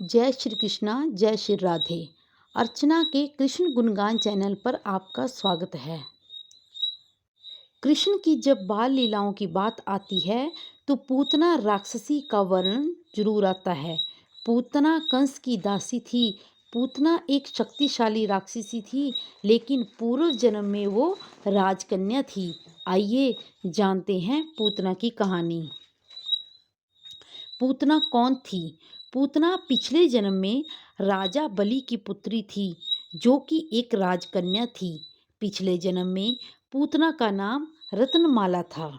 जय श्री कृष्णा, जय श्री राधे। अर्चना के कृष्ण गुणगान चैनल पर आपका स्वागत है। कृष्ण की जब बाल लीलाओं की बात आती है तो पूतना राक्षसी का वर्णन जरूर आता है। पूतना कंस की दासी थी। पूतना एक शक्तिशाली राक्षसी थी, लेकिन पूर्व जन्म में वो राजकन्या थी। आइए जानते हैं पूतना की कहानी। पूतना कौन थी? पूतना पिछले जन्म में राजा बलि की पुत्री थी, जो कि एक राजकन्या थी। पिछले जन्म में पूतना का नाम रत्नमाला था।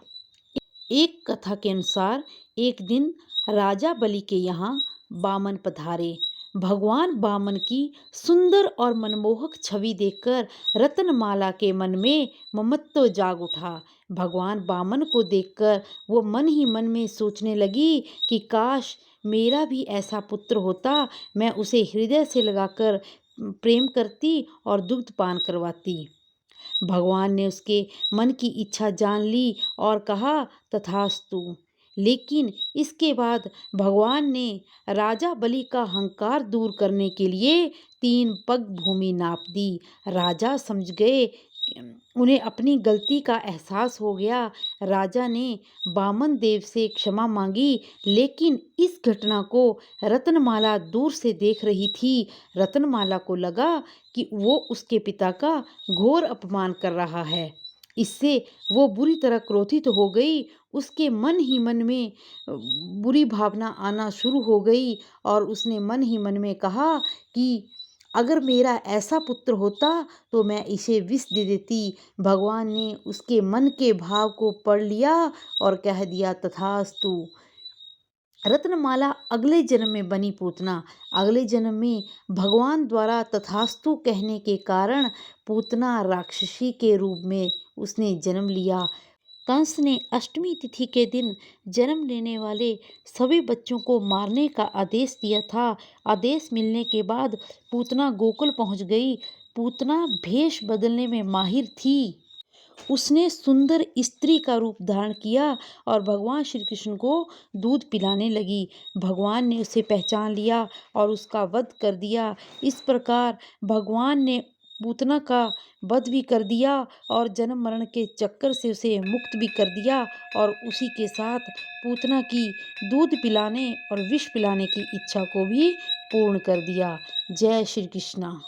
एक कथा के अनुसार एक दिन राजा बलि के यहाँ बामन पधारे। भगवान बामन की सुंदर और मनमोहक छवि देखकर रत्नमाला के मन में ममत्व जाग उठा। भगवान बामन को देखकर वो मन ही मन में सोचने लगी कि काश मेरा भी ऐसा पुत्र होता, मैं उसे हृदय से लगाकर प्रेम करती और दुग्ध पान करवाती। भगवान ने उसके मन की इच्छा जान ली और कहा तथास्तु। लेकिन इसके बाद भगवान ने राजा बलि का अहंकार दूर करने के लिए 3 पग भूमि नाप दी। राजा समझ गए, उन्हें अपनी गलती का एहसास हो गया। राजा ने बामन देव से क्षमा मांगी, लेकिन इस घटना को रत्नमाला दूर से देख रही थी। रत्नमाला को लगा कि वो उसके पिता का घोर अपमान कर रहा है। इससे वो बुरी तरह क्रोधित हो गई। उसके मन ही मन में बुरी भावना आना शुरू हो गई और उसने मन ही मन में कहा कि अगर मेरा ऐसा पुत्र होता तो मैं इसे विष दे देती। भगवान ने उसके मन के भाव को पढ़ लिया और कह दिया तथास्तु। रत्नमाला अगले जन्म में बनी पूतना। अगले जन्म में भगवान द्वारा तथास्तु कहने के कारण पूतना राक्षसी के रूप में उसने जन्म लिया। कंस ने अष्टमी तिथि के दिन जन्म लेने वाले सभी बच्चों को मारने का आदेश दिया था। आदेश मिलने के बाद पूतना गोकुल पहुंच गई। पूतना भेष बदलने में माहिर थी। उसने सुंदर स्त्री का रूप धारण किया और भगवान श्री कृष्ण को दूध पिलाने लगी। भगवान ने उसे पहचान लिया और उसका वध कर दिया। इस प्रकार भगवान ने पूतना का वध भी कर दिया और जन्म मरण के चक्कर से उसे मुक्त भी कर दिया, और उसी के साथ पूतना की दूध पिलाने और विष पिलाने की इच्छा को भी पूर्ण कर दिया। जय श्री कृष्णा।